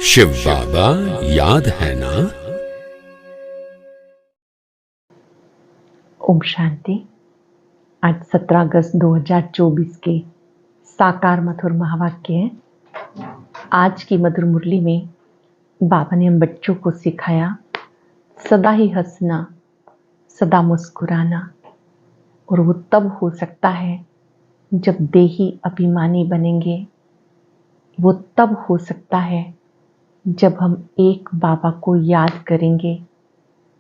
शिव बाबा याद है ना। ओम शांति। आज 17 अगस्त 2024 के साकार मधुर महावाक्य है। आज की मधुर मुरली में बाबा ने हम बच्चों को सिखाया सदा ही हंसना, सदा मुस्कुराना, और वो तब हो सकता है जब देही अभिमानी बनेंगे। वो तब हो सकता है जब हम एक बाबा को याद करेंगे,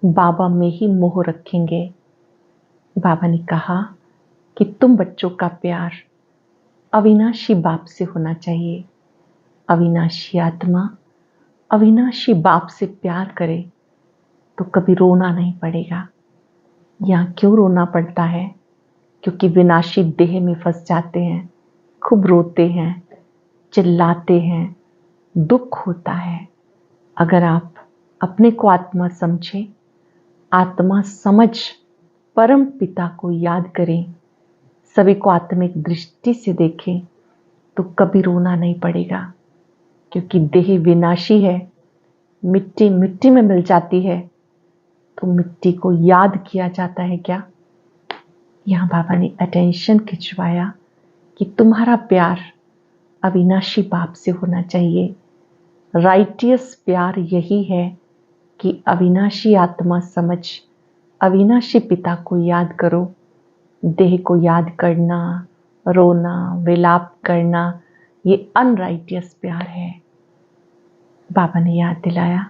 बाबा में ही मोह रखेंगे। बाबा ने कहा कि तुम बच्चों का प्यार अविनाशी बाप से होना चाहिए। अविनाशी आत्मा अविनाशी बाप से प्यार करे तो कभी रोना नहीं पड़ेगा। यहाँ क्यों रोना पड़ता है? क्योंकि विनाशी देह में फंस जाते हैं, खूब रोते हैं, चिल्लाते हैं, दुख होता है। अगर आप अपने को आत्मा समझे, आत्मा समझ परम पिता को याद करें, सभी को आत्मिक दृष्टि से देखें, तो कभी रोना नहीं पड़ेगा। क्योंकि देह विनाशी है, मिट्टी मिट्टी में मिल जाती है, तो मिट्टी को याद किया जाता है क्या? यहाँ बाबा ने अटेंशन खिंचवाया कि तुम्हारा प्यार अविनाशी बाप से होना चाहिए। राइटियस प्यार यही है कि अविनाशी आत्मा समझ अविनाशी पिता को याद करो। देह को याद करना, रोना, विलाप करना, ये अनराइटियस प्यार है। बाबा ने याद दिलाया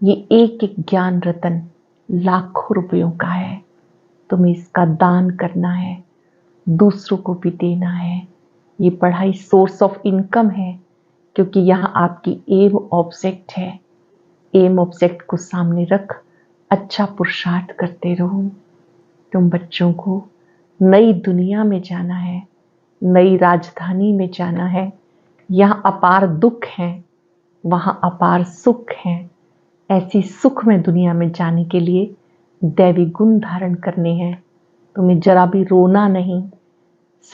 ये एक एक ज्ञान रतन लाखों रुपयों का है, तुम्हें इसका दान करना है, दूसरों को भी देना है। ये पढ़ाई सोर्स ऑफ इनकम है, क्योंकि यहाँ आपकी एम ऑब्जेक्ट है। एम ऑब्जेक्ट को सामने रख अच्छा पुरुषार्थ करते रहो। तुम बच्चों को नई दुनिया में जाना है, नई राजधानी में जाना है। यहाँ अपार दुख है, वहाँ अपार सुख है। ऐसी सुख में दुनिया में जाने के लिए दैवी गुण धारण करने हैं। तुम्हें जरा भी रोना नहीं,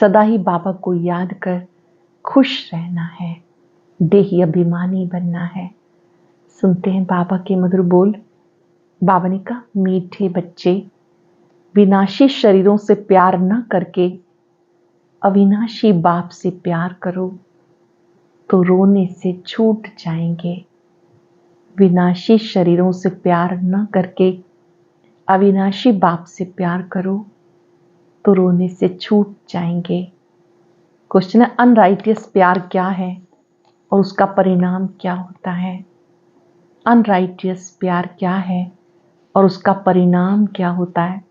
सदा ही बाबा को याद कर खुश रहना है, देही अभिमानी बनना है। सुनते हैं बाबा के मधुर बोल। बाबा ने कहा, मीठे बच्चे, विनाशी शरीरों से प्यार न करके अविनाशी बाप से प्यार करो तो रोने से छूट जाएंगे। विनाशी शरीरों से प्यार न करके अविनाशी बाप से प्यार करो तो रोने से छूट जाएंगे। क्वेश्चन है, अनराइटियस प्यार क्या है और उसका परिणाम क्या होता है? अनराइटियस प्यार क्या है और उसका परिणाम क्या होता है?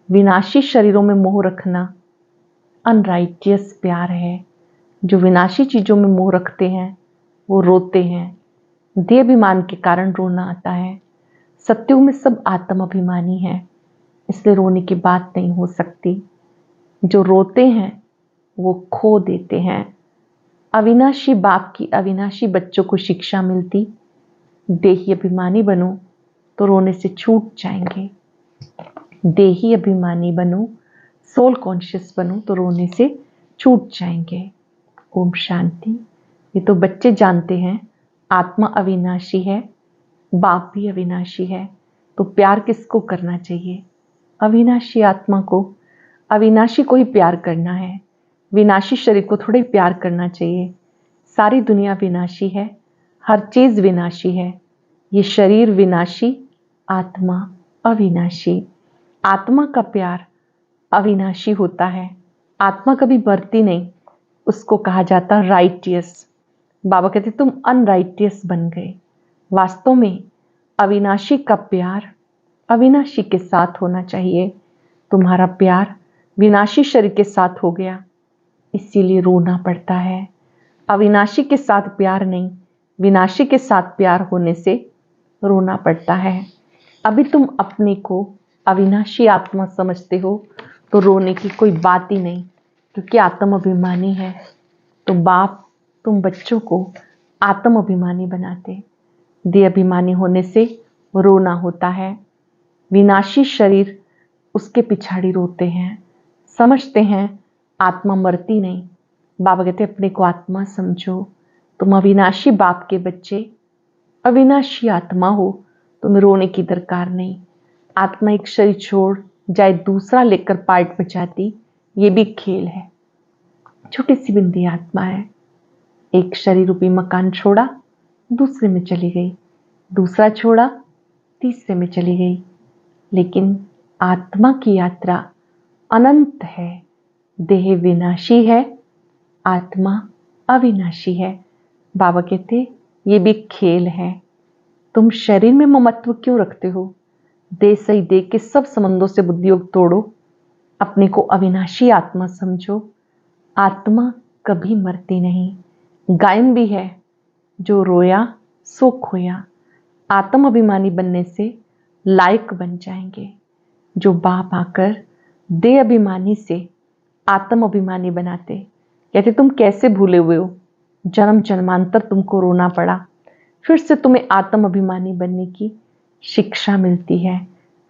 विनाशी शरीरों में मोह रखना अनराइटियस प्यार है। जो विनाशी चीजों में मोह रखते हैं वो रोते हैं, देह अभिमान के कारण रोना आता है। सत्युग में सब आत्म अभिमानी है, इसलिए रोने की बात नहीं हो सकती। जो रोते हैं वो खो देते हैं। अविनाशी बाप की अविनाशी बच्चों को शिक्षा मिलती, देही अभिमानी बनो तो रोने से छूट जाएंगे। देही अभिमानी बनो, सोल कॉन्शियस बनो तो रोने से छूट जाएंगे। ओम शांति। ये तो बच्चे जानते हैं आत्मा अविनाशी है, बाप भी अविनाशी है, तो प्यार किसको करना चाहिए? अविनाशी आत्मा को। अविनाशी को ही प्यार करना है, विनाशी शरीर को थोड़े प्यार करना चाहिए। सारी दुनिया विनाशी है, हर चीज विनाशी है। ये शरीर विनाशी, आत्मा अविनाशी। आत्मा का प्यार अविनाशी होता है। आत्मा कभी मरती नहीं, उसको कहा जाता राइटियस। बाबा कहते तुम अनराइटियस बन गए। वास्तव में अविनाशी का प्यार अविनाशी के साथ होना चाहिए। तुम्हारा प्यार विनाशी शरीर के साथ हो गया, इसीलिए रोना पड़ता है। अविनाशी के साथ प्यार नहीं, विनाशी के साथ प्यार होने से रोना पड़ता है। अभी तुम अपने को अविनाशी आत्मा समझते हो तो रोने की कोई बात ही नहीं, क्योंकि आत्म अभिमानी है। तो बाप तुम बच्चों को आत्म अभिमानी बनाते। देह अभिमानी होने से रोना होता है। विनाशी शरीर उसके पिछाड़ी रोते हैं, समझते हैं आत्मा मरती नहीं। बाबा कहते अपने को आत्मा समझो, तुम अविनाशी बाप के बच्चे अविनाशी आत्मा हो, तुम्हें रोने की दरकार नहीं। आत्मा एक शरीर छोड़ जाए दूसरा लेकर पार्ट बचाती, ये भी खेल है। छोटी सी बिंदी आत्मा है, एक शरीर रूपी मकान छोड़ा, दूसरे में चली गई, दूसरा छोड़ा, तीसरे में चली गई। लेकिन आत्मा की यात्रा अनंत है। देह विनाशी है, आत्मा अविनाशी है। बाबा कहते ये भी खेल है। तुम शरीर में ममत्व क्यों रखते हो? दे सही दे के सब संबंधों से बुद्धि योग तोड़ो, अपने को अविनाशी आत्मा समझो। आत्मा कभी मरती नहीं, गायन भी है, जो रोया सो खोया। आत्म अभिमानी बनने से लायक बन जाएंगे। जो बाप आकर दे अभिमानी से आत्म अभिमानी बनाते, कहते तुम कैसे भूले हुए हो, जन्म जन्मांतर तुमको रोना पड़ा, फिर से तुम्हें आत्म अभिमानी बनने की शिक्षा मिलती है,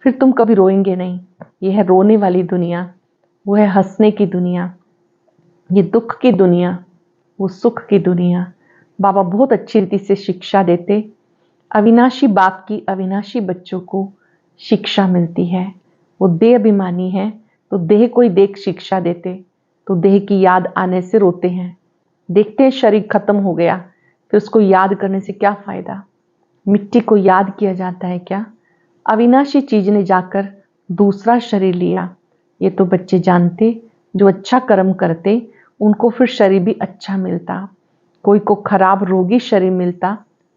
फिर तुम कभी रोएंगे नहीं। यह है रोने वाली दुनिया, वो है हंसने की दुनिया, ये दुख की दुनिया, वो सुख की दुनिया। बाबा बहुत अच्छी रीति से शिक्षा देते। अविनाशी बाप की अविनाशी बच्चों को शिक्षा मिलती है। वो देह अभिमानी है तो देह को ही देख शिक्षा देते, तो देह की याद आने से रोते हैं। देखते हैं शरीर खत्म हो गया, फिर उसको याद करने से क्या फायदा? मिट्टी को याद किया जाता है क्या? अविनाशी चीज ने जाकर दूसरा शरीर लिया। ये तो बच्चे जानते, जो अच्छा कर्म करते उनको फिर शरीर भी अच्छा मिलता। कोई को खराब रोगी शरीर मिलता,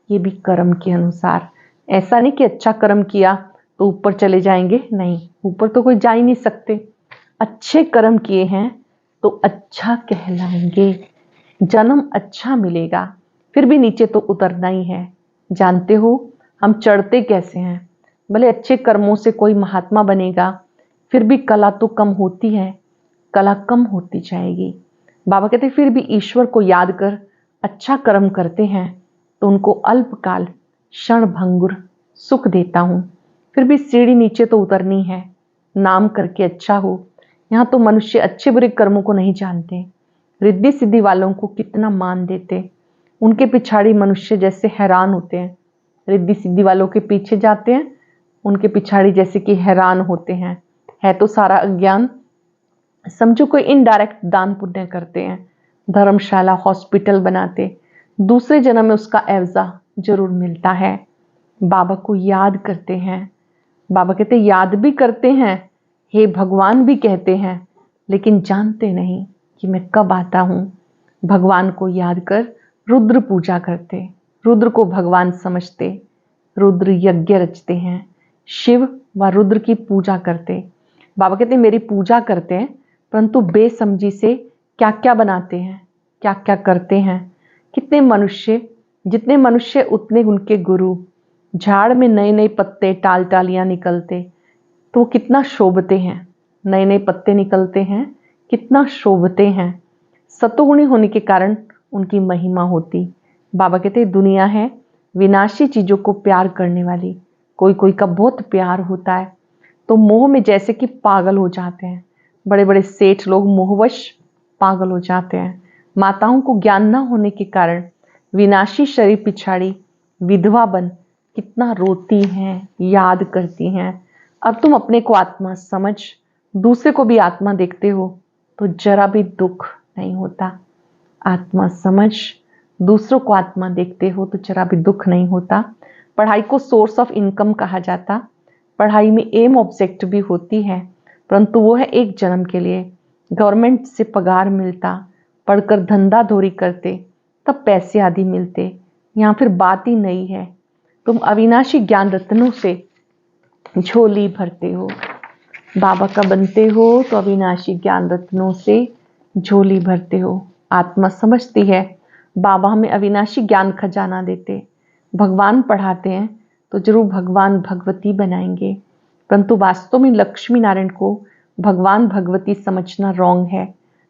ये भी कर्म के अनुसार। ऐसा नहीं कि अच्छा कर्म किया तो ऊपर चले जाएंगे, नहीं, ऊपर तो कोई जा ही नहीं सकते। अच्छे कर्म किए हैं तो अच्छा कहलाएंगे, जन्म अच्छा मिलेगा, फिर भी नीचे तो उतरना ही है। जानते हो हम चढ़ते कैसे हैं? भले अच्छे कर्मों से कोई महात्मा बनेगा, फिर भी कला तो कम होती है, कला कम होती जाएगी। बाबा कहते फिर भी ईश्वर को याद कर अच्छा कर्म करते हैं तो उनको अल्पकाल क्षण भंगुर सुख देता हूं, फिर भी सीढ़ी नीचे तो उतरनी है। नाम करके अच्छा हो। यहाँ तो मनुष्य अच्छे बुरे कर्मों को नहीं जानते, रिद्धि सिद्धि वालों को कितना मान देते, उनके पिछाड़ी मनुष्य जैसे हैरान होते हैं। रिद्धि सिद्धि वालों के पीछे जाते हैं, उनके पिछाड़ी जैसे कि हैरान होते हैं। है तो सारा अज्ञान। समझो कोई इनडायरेक्ट दान पुण्य करते हैं, धर्मशाला हॉस्पिटल बनाते, दूसरे जन्म में उसका एवजा जरूर मिलता है। बाबा को याद करते हैं। बाबा कहते याद भी करते हैं, हे भगवान भी कहते हैं, लेकिन जानते नहीं कि मैं कब आता हूं। भगवान को याद कर रुद्र पूजा करते, रुद्र को भगवान समझते, रुद्र यज्ञ रचते हैं, शिव व रुद्र की पूजा करते। बाबा कहते मेरी पूजा करते हैं, परंतु बेसमझी से क्या क्या बनाते हैं, क्या क्या करते हैं। कितने मनुष्य, जितने मनुष्य उतने उनके गुरु। झाड़ में नए नए पत्ते टाल टालियां निकलते तो वो कितना शोभते हैं, नए नए पत्ते निकलते हैं, कितना शोभते हैं। सतोगुणी होने के कारण उनकी महिमा होती। बाबा कहते दुनिया है विनाशी चीजों को प्यार करने वाली। कोई कोई का बहुत प्यार होता है तो मोह में जैसे कि पागल हो जाते हैं। बड़े बड़े सेठ लोग मोहवश पागल हो जाते हैं। माताओं को ज्ञान न होने के कारण विनाशी शरीर पिछाड़ी विधवा बन कितना रोती हैं, याद करती हैं। अब तुम अपने को आत्मा समझ, दूसरे को भी आत्मा देखते हो तो जरा भी दुख नहीं होता। आत्मा समझ, दूसरों को आत्मा देखते हो तो जरा भी दुख नहीं होता। पढ़ाई को सोर्स ऑफ इनकम कहा जाता। पढ़ाई में एम ऑब्जेक्ट भी होती है, परंतु वो है एक जन्म के लिए। गवर्नमेंट से पगार मिलता, पढ़कर धंधा धोरी करते तब पैसे आदि मिलते। यहाँ फिर बात ही नहीं है। तुम अविनाशी ज्ञान रत्नों से झोली भरते हो, बाबा का बनते हो तो अविनाशी ज्ञान रत्नों से झोली भरते हो। आत्मा समझती है बाबा हमें अविनाशी ज्ञान खजाना देते, भगवान पढ़ाते हैं तो जरूर भगवान भगवती बनाएंगे, परंतु वास्तव में लक्ष्मी नारायण को भगवान भगवती समझना रॉन्ग है।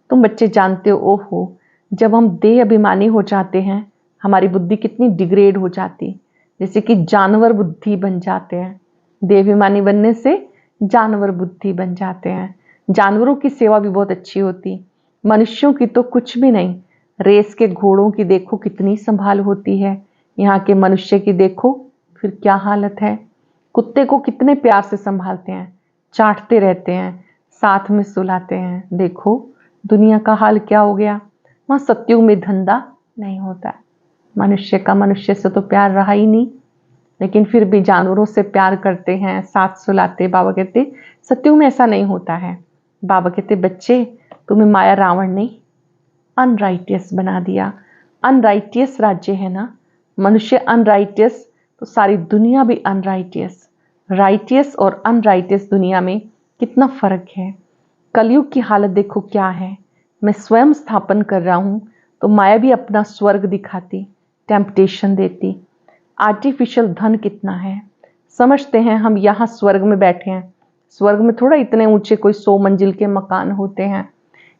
तुम बच्चे जानते हो, ओहो जब हम देह अभिमानी हो जाते हैं हमारी बुद्धि कितनी डिग्रेड हो जाती, जैसे कि जानवर बुद्धि बन जाते हैं। देवाभिमानी बनने से जानवर बुद्धि बन जाते हैं। जानवरों की सेवा भी बहुत अच्छी होती, मनुष्यों की तो कुछ भी नहीं। रेस के घोड़ों की देखो कितनी संभाल होती है, यहाँ के मनुष्य की देखो फिर क्या हालत है। कुत्ते को कितने प्यार से संभालते हैं, चाटते रहते हैं, साथ में सुलाते हैं। देखो दुनिया का हाल क्या हो गया। वहाँ सत्युग में धंधा नहीं होता है। मनुष्य का मनुष्य से तो प्यार रहा ही नहीं, लेकिन फिर भी जानवरों से प्यार करते हैं, साथ सुलाते। बाबा कहते सत्युग में ऐसा नहीं होता है। बाबा कहते बच्चे तुम्हें माया रावण ने अनराइटियस बना दिया। अनराइटियस राज्य है ना, मनुष्य अनराइटियस तो सारी दुनिया भी अनराइटियस। राइटियस और अनराइटियस दुनिया में कितना फर्क है। कलयुग की हालत देखो क्या है। मैं स्वयं स्थापन कर रहा हूं तो माया भी अपना स्वर्ग दिखाती, टेम्पटेशन देती। आर्टिफिशियल धन कितना है। समझते हैं हम यहाँ स्वर्ग में बैठे हैं। स्वर्ग में थोड़ा इतने ऊंचे कोई 100 मंजिल के मकान होते हैं।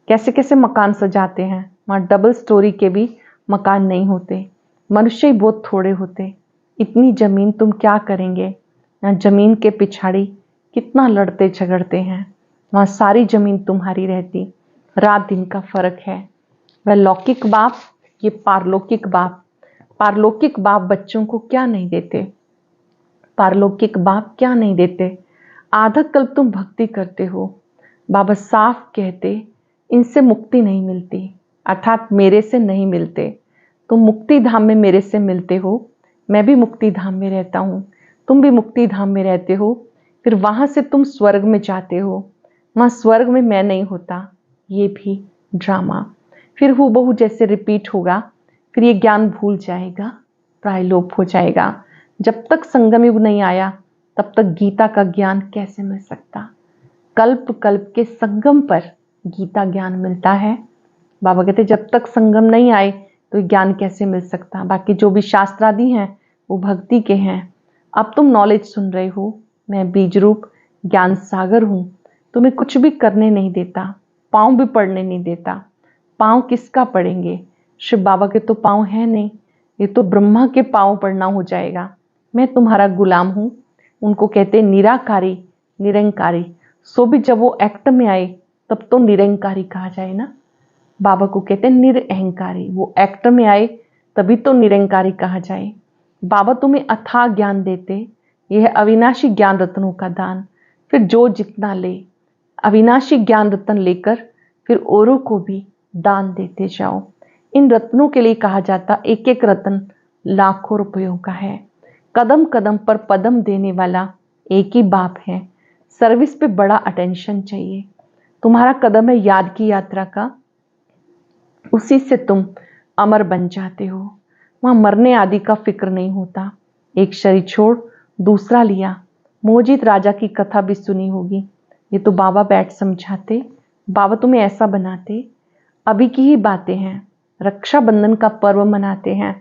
कैसे कैसे मकान सजाते हैं। वहाँ डबल स्टोरी के भी मकान नहीं होते। मनुष्य ही बहुत थोड़े होते। इतनी जमीन तुम क्या करेंगे। यहाँ जमीन के पिछाड़ी कितना लड़ते झगड़ते हैं। वहाँ सारी जमीन तुम्हारी रहती। रात दिन का फर्क है। वह लौकिक बाप, ये पारलौकिक बाप। पारलौकिक बाप बच्चों को क्या नहीं देते। पारलौकिक बाप क्या नहीं देते। आधा कल्प तुम भक्ति करते हो। बाबा साफ कहते इनसे मुक्ति नहीं मिलती, अर्थात मेरे से नहीं मिलते। तुम मुक्ति धाम में मेरे से मिलते हो, मैं भी मुक्ति धाम में रहता हूँ, तुम भी मुक्ति धाम में रहते हो। फिर वहां से तुम स्वर्ग में जाते हो। वहां स्वर्ग में मैं नहीं होता। ये भी ड्रामा फिर हूबहू जैसे रिपीट होगा। फिर ये ज्ञान भूल जाएगा, प्रायलोप हो जाएगा। जब तक संगम युग नहीं आया तब तक गीता का ज्ञान कैसे मिल सकता। कल्प कल्प के संगम पर गीता ज्ञान मिलता है। बाबा कहते जब तक संगम नहीं आए तो ज्ञान कैसे मिल सकता। बाकी जो भी शास्त्रादि हैं वो भक्ति के हैं। अब तुम नॉलेज सुन रहे हो। मैं बीज रूप ज्ञान सागर हूँ। तुम्हें कुछ भी करने नहीं देता, पाँव भी पड़ने नहीं देता। पाँव किसका पड़ेंगे। शिव बाबा के तो पाँव है नहीं, ये तो ब्रह्मा के पाँव पड़ना हो जाएगा। मैं तुम्हारा गुलाम हूँ। उनको कहते निराकारी निरंकारी। सो भी जब वो एक्ट में आए तब तो निरंकारी कहा जाए ना। बाबा को कहते हैं निरअहंकारी। वो एक्ट में आए तभी तो निरंकारी कहा जाए। बाबा तुम्हें अथाह ज्ञान देते। यह है अविनाशी ज्ञान रत्नों का दान। फिर जो जितना ले अविनाशी ज्ञान रत्न लेकर फिर औरों को भी दान देते जाओ। इन रत्नों के लिए कहा जाता एक एक रत्न लाखों रुपयों का है। कदम कदम पर पदम देने वाला एक ही बाप है। सर्विस पे बड़ा अटेंशन चाहिए। तुम्हारा कदम है याद की यात्रा का, उसी से तुम अमर बन जाते हो। वहां मरने आदि का फिक्र नहीं होता। एक शरीर छोड़ दूसरा लिया। मोहजित राजा की कथा भी सुनी होगी। ये तो बाबा बैठ समझाते। बाबा तुम्हें ऐसा बनाते। अभी की ही बातें हैं। रक्षाबंधन का पर्व मनाते हैं।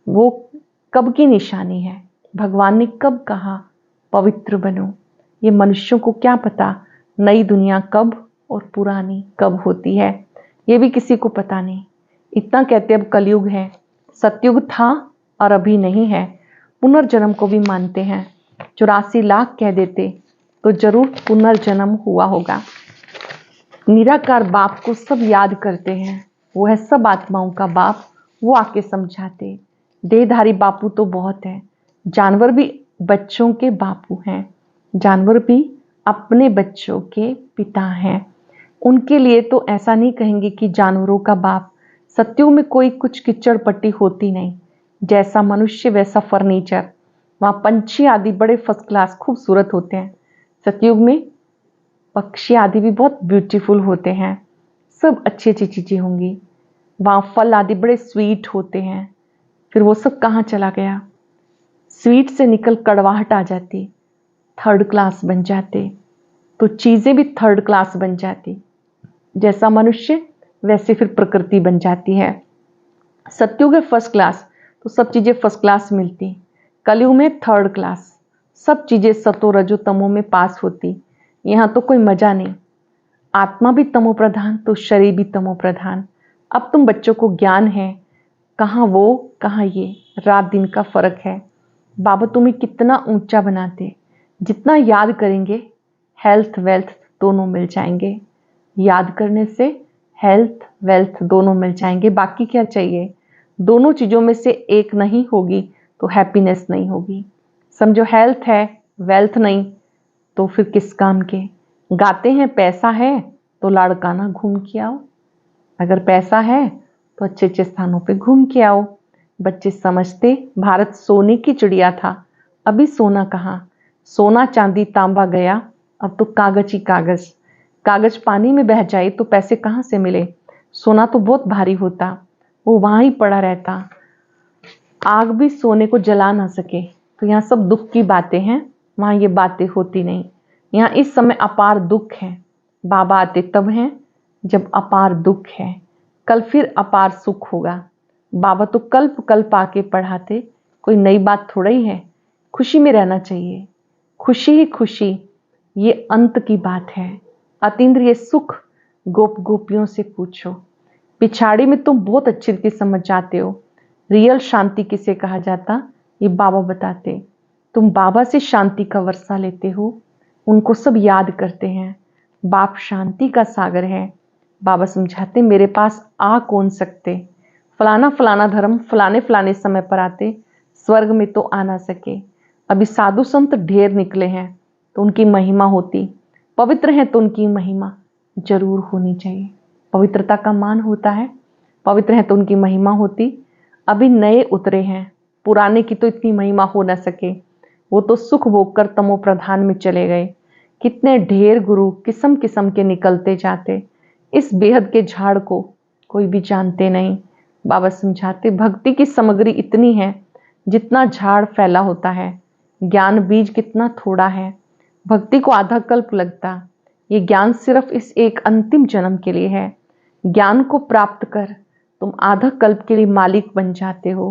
वो कब की निशानी है। भगवान ने कब कहा पवित्र बनो। ये मनुष्यों को क्या पता नई दुनिया कब और पुरानी कब होती है। ये भी किसी को पता नहीं। इतना कहते अब कलयुग है। सतयुग था और अभी नहीं है। पुनर्जन्म को भी मानते हैं। 84 लाख कह देते तो जरूर पुनर्जन्म हुआ होगा। निराकार बाप को सब याद करते हैं। वो है सब आत्माओं का बाप। वो आके समझाते। देहधारी बापू तो बहुत है। जानवर भी बच्चों के बापू हैं। जानवर भी अपने बच्चों के पिता हैं। उनके लिए तो ऐसा नहीं कहेंगे कि जानवरों का बाप। सत्युग में कोई कुछ किचड़ पट्टी होती नहीं। जैसा मनुष्य वैसा फर्नीचर। वहां पंछी आदि बड़े फर्स्ट क्लास खूबसूरत होते हैं। सतयुग में पक्षी आदि भी बहुत ब्यूटीफुल होते हैं। सब अच्छी अच्छी चीजें होंगी। वहां फल आदि बड़े स्वीट होते हैं। फिर वो सब कहाँ चला गया। स्वीट से निकल कड़वाहट आ जाती, थर्ड क्लास बन जाते। तो चीजें भी थर्ड क्लास बन जाती। जैसा मनुष्य वैसे फिर प्रकृति बन जाती है। सतयुग है फर्स्ट क्लास तो सब चीजें फर्स्ट क्लास मिलती। कलयुग में थर्ड क्लास, सब चीजें सतो रजो तमो में पास होती। यहाँ तो कोई मजा नहीं। आत्मा भी तमो प्रधान तो शरीर भी तमो प्रधान। अब तुम बच्चों को ज्ञान है, कहाँ वो कहाँ ये, रात दिन का फर्क है। बाबा तुम्हें कितना ऊंचा बनाते। जितना याद करेंगे हेल्थ वेल्थ दोनों मिल जाएंगे। याद करने से हेल्थ वेल्थ दोनों मिल जाएंगे। बाकी क्या चाहिए। दोनों चीज़ों में से एक नहीं होगी तो हैप्पीनेस नहीं होगी। समझो हेल्थ है, वेल्थ नहीं, तो फिर किस काम के। गाते हैं पैसा है तो लाड़काना घूम के आओ। अगर पैसा है तो अच्छे अच्छे स्थानों पे घूम के आओ। बच्चे समझते भारत सोने की चिड़िया था, अभी सोना कहाँ, सोना चांदी तांबा गया, अब तो कागज ही कागज। कागज पानी में बह जाए तो पैसे कहाँ से मिले। सोना तो बहुत भारी होता, वो वहां ही पड़ा रहता। आग भी सोने को जला ना सके। तो यहाँ सब दुख की बातें हैं, वहां ये बातें होती नहीं। यहाँ इस समय अपार दुख है। बाबा आते तब हैं जब अपार दुख है, कल फिर अपार सुख होगा। बाबा तो कल्प कल्प आके पढ़ाते, कोई नई बात थोड़ा ही है। खुशी में रहना चाहिए, खुशी ही खुशी, ये अंत की बात है। अतीन्द्रिय सुख गोप गोपियों से पूछो। पिछाड़ी में तुम बहुत अच्छी रीति समझ जाते हो। रियल शांति किसे कहा जाता, ये बाबा बताते। तुम बाबा से शांति का वर्षा लेते हो, उनको सब याद करते हैं। बाप शांति का सागर है। बाबा समझाते मेरे पास आ कौन सकते। फलाना फलाना धर्म फलाने फलाने समय पर आते, स्वर्ग में तो आ ना सके। अभी साधु संत ढेर निकले हैं तो उनकी महिमा होती, पवित्र हैं तो उनकी महिमा जरूर होनी चाहिए। पवित्रता का मान होता है, पवित्र हैं तो उनकी महिमा होती। अभी नए उतरे हैं, पुराने की तो इतनी महिमा हो ना सके, वो तो सुख भोग कर तमो प्रधान में चले गए। कितने ढेर गुरु किस्म किस्म के निकलते जाते, इस बेहद के झाड़ को कोई भी जानते नहीं। बाबा समझाते भक्ति की सामग्री इतनी है जितना झाड़ फैला होता है, ज्ञान बीज कितना थोड़ा है। भक्ति को आधा कल्प लगता, ये ज्ञान सिर्फ इस एक अंतिम जन्म के लिए है। ज्ञान को प्राप्त कर तुम आधा कल्प के लिए मालिक बन जाते हो।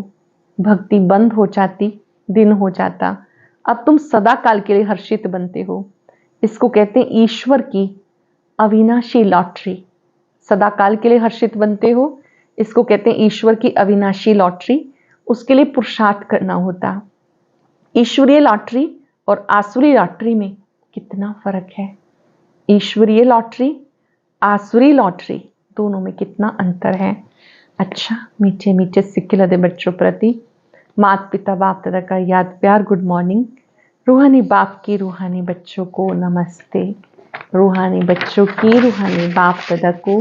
भक्ति बंद हो जाती, दिन हो जाता, अब तुम सदा काल के लिए हर्षित बनते हो। इसको कहते हैं ईश्वर की अविनाशी लॉटरी। सदा काल के लिए हर्षित बनते हो, इसको कहते हैं ईश्वर की अविनाशी लॉटरी। उसके लिए पुरुषार्थ करना होता। ईश्वरीय लॉटरी और आसुरी लॉटरी में कितना फर्क है। ईश्वरीय लॉटरी, आसुरी लॉटरी, दोनों में कितना अंतर है। अच्छा मीठे मीठे सिक्के लदे बच्चों प्रति माता पिता बाप दादा का याद प्यार गुड मॉर्निंग। रूहानी बाप की रूहानी बच्चों को नमस्ते। रूहानी बच्चों की रूहानी बाप दादा को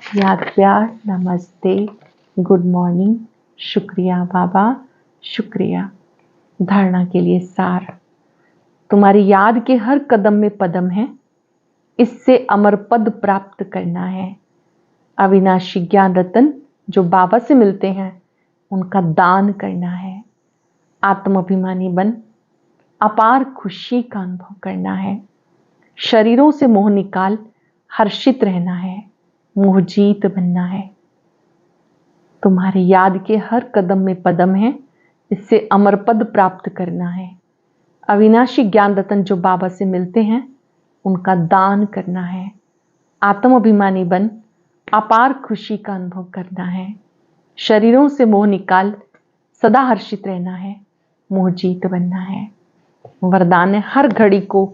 याद प्यार नमस्ते, गुड मॉर्निंग, शुक्रिया बाबा, शुक्रिया। धारणा के लिए सार, तुम्हारी याद के हर कदम में पदम है, इससे अमर पद प्राप्त करना है। अविनाशी ज्ञान रतन जो बाबा से मिलते हैं उनका दान करना है। आत्माभिमानी बन अपार खुशी का अनुभव करना है। शरीरों से मोह निकाल हर्षित रहना है, मोहजीत बनना है। तुम्हारी याद के हर कदम में पदम है, इससे अमर पद प्राप्त करना है। अविनाशी ज्ञान रतन जो बाबा से मिलते हैं उनका दान करना है। आत्म अभिमानी बन अपार खुशी का अनुभव करना है। शरीरों से मोह निकाल सदा हर्षित रहना है, मोहजीत बनना है। वरदान है हर घड़ी को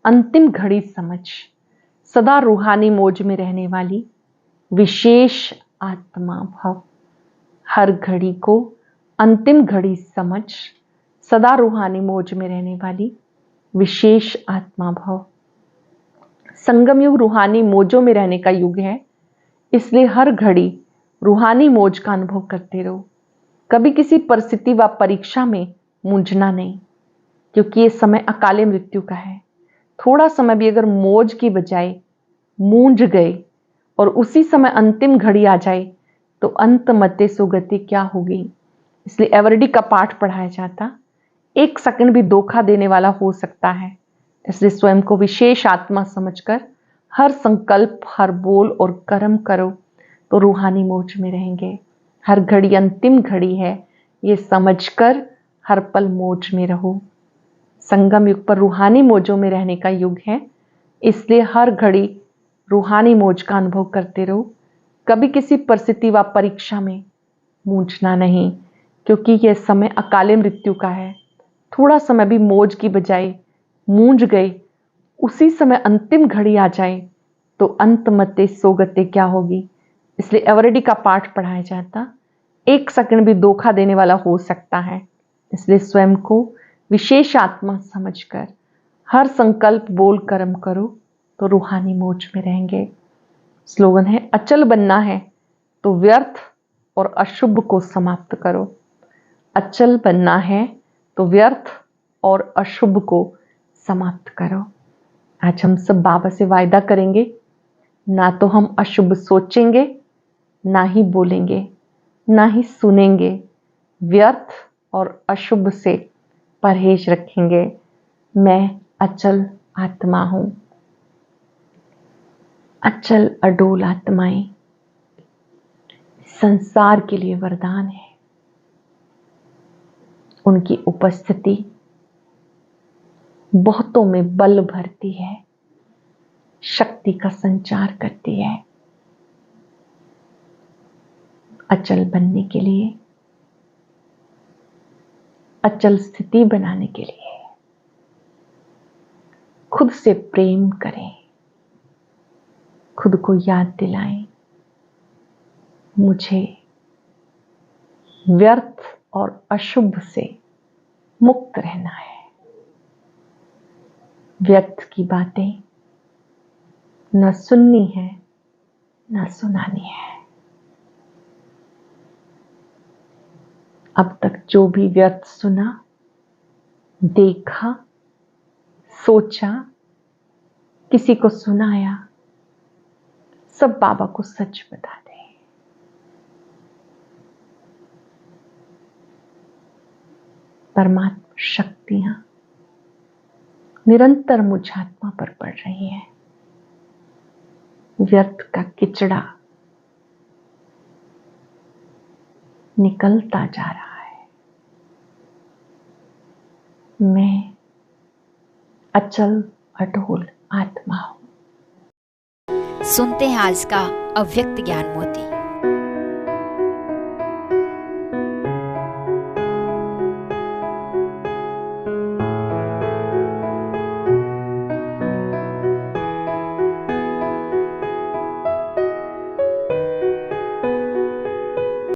अंतिम घड़ी समझ, सदा रूहानी मौज में रहने वाली विशेष आत्मा भव। हर घड़ी को अंतिम घड़ी समझ, सदा रूहानी मौज में रहने वाली विशेष आत्मा भव। संगम युग रूहानी मौजों में रहने का युग है, इसलिए हर घड़ी रूहानी मौज का अनुभव करते रहो। कभी किसी परिस्थिति व परीक्षा में मूंझना नहीं, क्योंकि ये समय अकाले मृत्यु का है। थोड़ा समय भी अगर मौज की बजाय मूंझ गए और उसी समय अंतिम घड़ी आ जाए तो अंत मते सुगति क्या होगी। इसलिए एवरडी का पाठ पढ़ाया जाता, एक सेकंड भी धोखा देने वाला हो सकता है। इसलिए स्वयं को विशेष आत्मा समझकर हर संकल्प, हर बोल और कर्म करो तो रूहानी मौज में रहेंगे। हर घड़ी अंतिम घड़ी है, ये समझकर हर पल मौज में रहो। संगम युग पर रूहानी मौजों में रहने का युग है, इसलिए हर घड़ी रूहानी मौज का अनुभव करते रहो। कभी किसी परिस्थिति व परीक्षा में मूंझना नहीं, क्योंकि यह समय अकाले मृत्यु का है। थोड़ा समय भी मौज की बजाय मूंझ गए, उसी समय अंतिम घड़ी आ जाए तो अंत मते सोगते क्या होगी। इसलिए एवरडी का पाठ पढ़ाया जाता, एक सेकंड भी धोखा देने वाला हो सकता है। इसलिए स्वयं को विशेष आत्मा समझकर हर संकल्प बोल कर्म करो तो रूहानी मोज में रहेंगे। स्लोगन है, अचल बनना है तो व्यर्थ और अशुभ को समाप्त करो। अचल बनना है तो व्यर्थ और अशुभ को समाप्त करो। आज हम सब बाबा से वायदा करेंगे, ना तो हम अशुभ सोचेंगे, ना ही बोलेंगे, ना ही सुनेंगे। व्यर्थ और अशुभ से परहेज रखेंगे। मैं अचल आत्मा हूं। अचल अडोल आत्माएं संसार के लिए वरदान है। उनकी उपस्थिति बहुतों में बल भरती है, शक्ति का संचार करती है। अचल बनने के लिए, अचल स्थिति बनाने के लिए खुद से प्रेम करें, खुद को याद दिलाएं, मुझे व्यर्थ और अशुभ से मुक्त रहना है। व्यर्थ की बातें न सुननी है, न सुनानी है। अब तक जो भी व्यर्थ सुना, देखा, सोचा, किसी को सुनाया, सब बाबा को सच बता दे। परमात्मा शक्तियां निरंतर मुझ आत्मा पर पड़ रही है। व्यर्थ का किचड़ा निकलता जा रहा है। मैं अचल अडोल आत्मा हूं। सुनते हैं आज का अव्यक्त ज्ञान मोती।